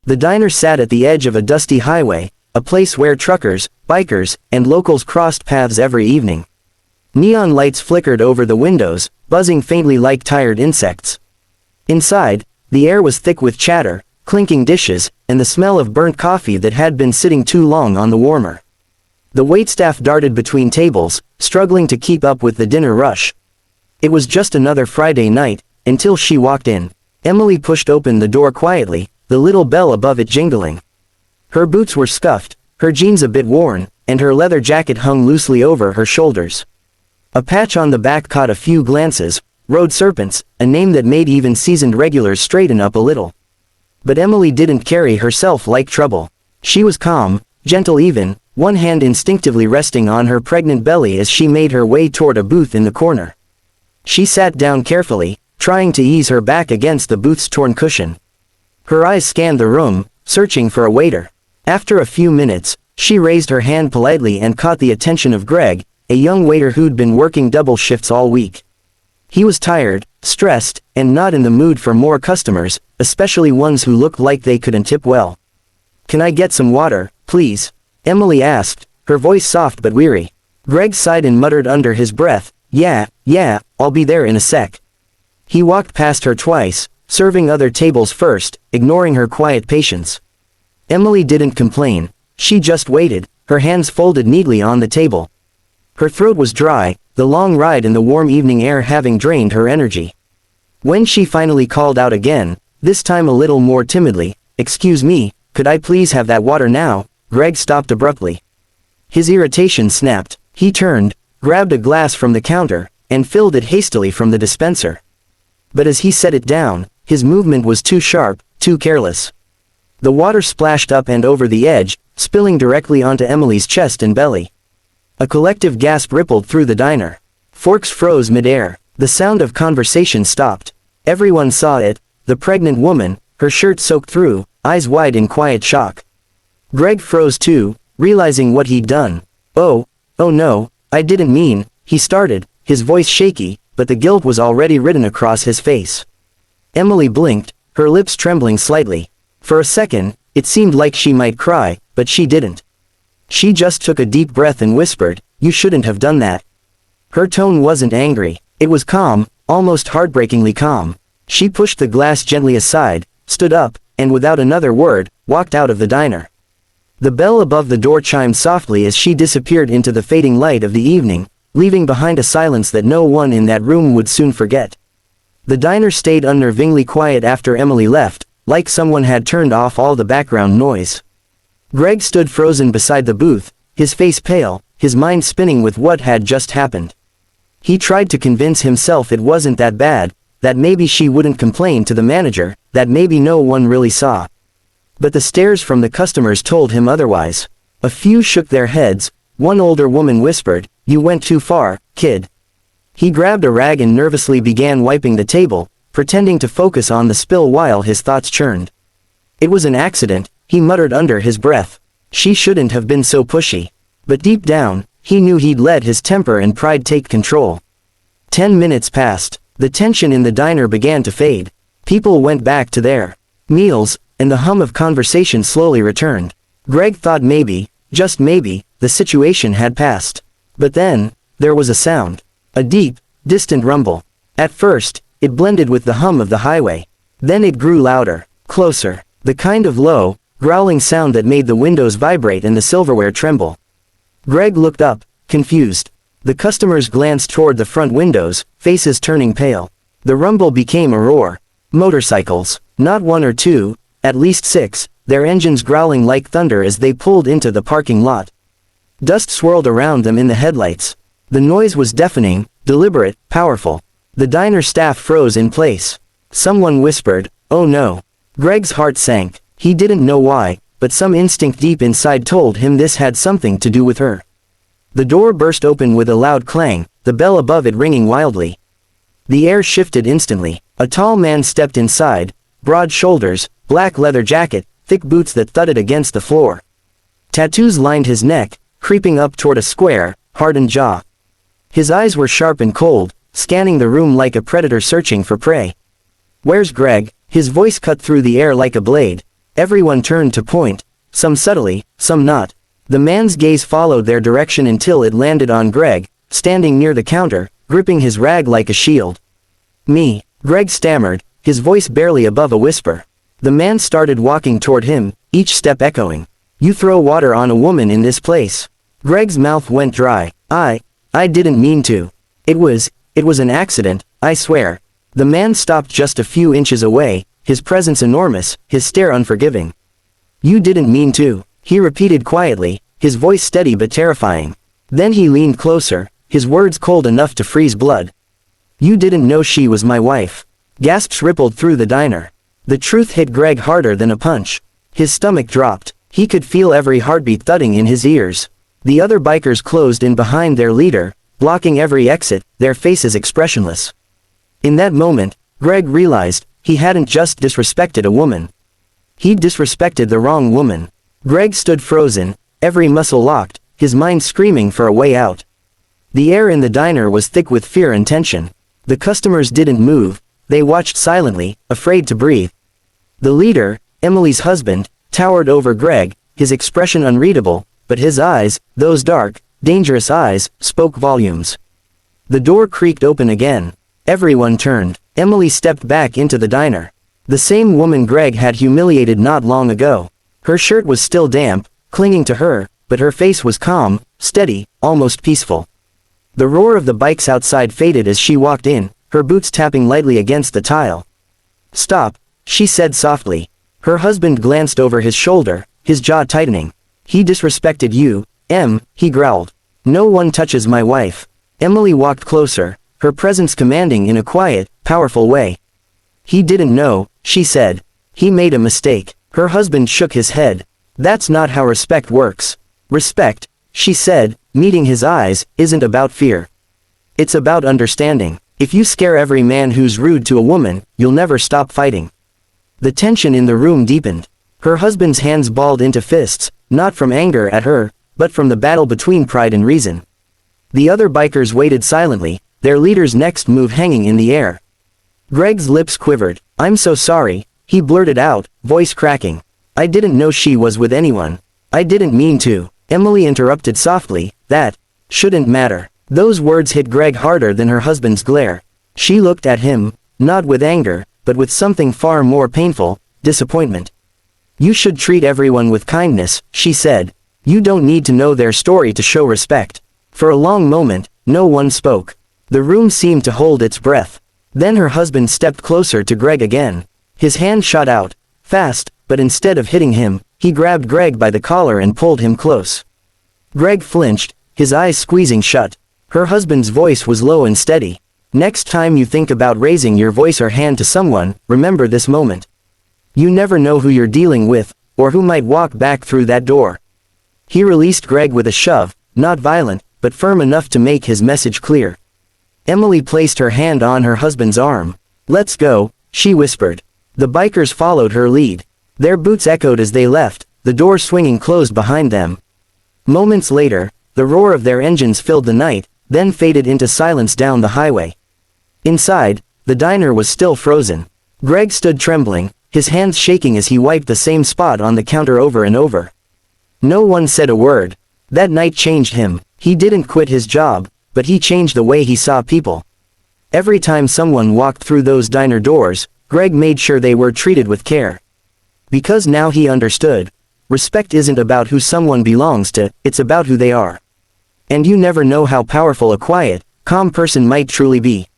The diner sat at the edge of a dusty highway, a place where truckers, bikers, and locals crossed paths every evening. Neon lights flickered over the windows, buzzing faintly like tired insects. Inside, the air was thick with chatter, clinking dishes, and the smell of burnt coffee that had been sitting too long on the warmer. The waitstaff darted between tables, struggling to keep up with the dinner rush. It was just another Friday night, until she walked in. Emily pushed open the door quietly, the little bell above it jingling. Her boots were scuffed, her jeans a bit worn, and her leather jacket hung loosely over her shoulders. A patch on the back caught a few glances. Road Serpents, a name that made even seasoned regulars straighten up a little. But Emily didn't carry herself like trouble. She was calm, gentle even, one hand instinctively resting on her pregnant belly as she made her way toward a booth in the corner. She sat down carefully, trying to ease her back against the booth's torn cushion. Her eyes scanned the room, searching for a waiter. After a few minutes, she raised her hand politely and caught the attention of Greg, a young waiter who'd been working double shifts all week. He was tired, stressed, and not in the mood for more customers, especially ones who looked like they couldn't tip well. "Can I get some water, please?" Emily asked, her voice soft but weary. Greg sighed and muttered under his breath, Yeah, I'll be there in a sec." He walked past her twice, serving other tables first, ignoring her quiet patience. Emily didn't complain. She just waited, her hands folded neatly on the table. Her throat was dry, the long ride in the warm evening air having drained her energy. When she finally called out again, this time a little more timidly, "Excuse me, could I please have that water now?" Greg stopped abruptly. His irritation snapped. He turned, grabbed a glass from the counter, and filled it hastily from the dispenser. But as he set it down, his movement was too sharp, too careless. The water splashed up and over the edge, spilling directly onto Emily's chest and belly. A collective gasp rippled through the diner. Forks froze mid-air. The sound of conversation stopped. Everyone saw it, the pregnant woman, her shirt soaked through, eyes wide in quiet shock. Greg froze too, realizing what he'd done. Oh no, I didn't mean," he started, his voice shaky, but the guilt was already written across his face. Emily blinked, her lips trembling slightly. For a second, it seemed like she might cry, but she didn't. She just took a deep breath and whispered, "You shouldn't have done that." Her tone wasn't angry. It was calm, almost heartbreakingly calm. She pushed the glass gently aside, stood up, and without another word, walked out of the diner. The bell above the door chimed softly as she disappeared into the fading light of the evening, leaving behind a silence that no one in that room would soon forget. The diner stayed unnervingly quiet after Emily left, like someone had turned off all the background noise. Greg stood frozen beside the booth, his face pale, his mind spinning with what had just happened. He tried to convince himself it wasn't that bad, that maybe she wouldn't complain to the manager, that maybe no one really saw. But the stares from the customers told him otherwise. A few shook their heads, one older woman whispered, "You went too far, kid." He grabbed a rag and nervously began wiping the table, pretending to focus on the spill while his thoughts churned. "It was an accident," he muttered under his breath. She shouldn't have been so pushy. But deep down, he knew he'd let his temper and pride take control. 10 minutes passed. The tension in the diner began to fade. People went back to their meals, and the hum of conversation slowly returned. Greg thought maybe, just maybe, the situation had passed. But then, there was a sound. A deep, distant rumble. At first, it blended with the hum of the highway. Then it grew louder, closer. The kind of low, growling sound that made the windows vibrate and the silverware tremble. Greg looked up, confused. The customers glanced toward the front windows, faces turning pale. The rumble became a roar. Motorcycles, not one or two, at least 6, their engines growling like thunder as they pulled into the parking lot. Dust swirled around them in the headlights. The noise was deafening, deliberate, powerful. The diner staff froze in place. Someone whispered, "Oh no." Greg's heart sank. He didn't know why, but some instinct deep inside told him this had something to do with her. The door burst open with a loud clang, the bell above it ringing wildly. The air shifted instantly. A tall man stepped inside, broad shoulders, black leather jacket, thick boots that thudded against the floor. Tattoos lined his neck, creeping up toward a square, hardened jaw. His eyes were sharp and cold, scanning the room like a predator searching for prey. "Where's Greg?" His voice cut through the air like a blade. Everyone turned to point, some subtly, some not. The man's gaze followed their direction until it landed on Greg, standing near the counter, gripping his rag like a shield. Me, Greg stammered, his voice barely above a whisper. The man started walking toward him, each step echoing. You throw water on a woman in this place. Greg's mouth went dry. I didn't mean to. It was an accident, I swear. The man stopped just a few inches away, his presence enormous, his stare unforgiving. You didn't mean to, he repeated quietly, his voice steady but terrifying. Then he leaned closer, his words cold enough to freeze blood. You didn't know she was my wife. Gasps rippled through the diner. The truth hit Greg harder than a punch. His stomach dropped. He could feel every heartbeat thudding in his ears. The other bikers closed in behind their leader, blocking every exit, their faces expressionless. In that moment, Greg realized, he hadn't just disrespected a woman. He'd disrespected the wrong woman. Greg stood frozen, every muscle locked, his mind screaming for a way out. The air in the diner was thick with fear and tension. The customers didn't move, they watched silently, afraid to breathe. The leader, Emily's husband, towered over Greg, his expression unreadable, but his eyes, those dark, dangerous eyes, spoke volumes. The door creaked open again. Everyone turned. Emily stepped back into the diner. The same woman Greg had humiliated not long ago. Her shirt was still damp, clinging to her, but her face was calm, steady, almost peaceful. The roar of the bikes outside faded as she walked in, her boots tapping lightly against the tile. Stop, she said softly. Her husband glanced over his shoulder, his jaw tightening. He disrespected you, Em, he growled. No one touches my wife. Emily walked closer, her presence commanding in a quiet, powerful way. He didn't know, she said. He made a mistake. Her husband shook his head. That's not how respect works. Respect, she said, meeting his eyes, isn't about fear. It's about understanding. If you scare every man who's rude to a woman, you'll never stop fighting. The tension in the room deepened. Her husband's hands balled into fists, not from anger at her, but from the battle between pride and reason. The other bikers waited silently, their leader's next move hanging in the air. Greg's lips quivered. I'm so sorry, he blurted out, voice cracking. I didn't know she was with anyone. I didn't mean to. Emily interrupted softly, that shouldn't matter. Those words hit Greg harder than her husband's glare. She looked at him, not with anger, but with something far more painful, disappointment. You should treat everyone with kindness, she said. You don't need to know their story to show respect. For a long moment, no one spoke. The room seemed to hold its breath. Then her husband stepped closer to Greg again. His hand shot out, fast, but instead of hitting him, he grabbed Greg by the collar and pulled him close. Greg flinched, his eyes squeezing shut. Her husband's voice was low and steady. Next time you think about raising your voice or hand to someone, remember this moment. You never know who you're dealing with, or who might walk back through that door. He released Greg with a shove, not violent, but firm enough to make his message clear. Emily placed her hand on her husband's arm. Let's go, she whispered. The bikers followed her lead. Their boots echoed as they left, the door swinging closed behind them. Moments later, the roar of their engines filled the night, then faded into silence down the highway. Inside, the diner was still frozen. Greg stood trembling, his hands shaking as he wiped the same spot on the counter over and over. No one said a word. That night changed him. He didn't quit his job, but he changed the way he saw people. Every time someone walked through those diner doors, Greg made sure they were treated with care. Because now he understood. Respect isn't about who someone belongs to, it's about who they are. And you never know how powerful a quiet, calm person might truly be.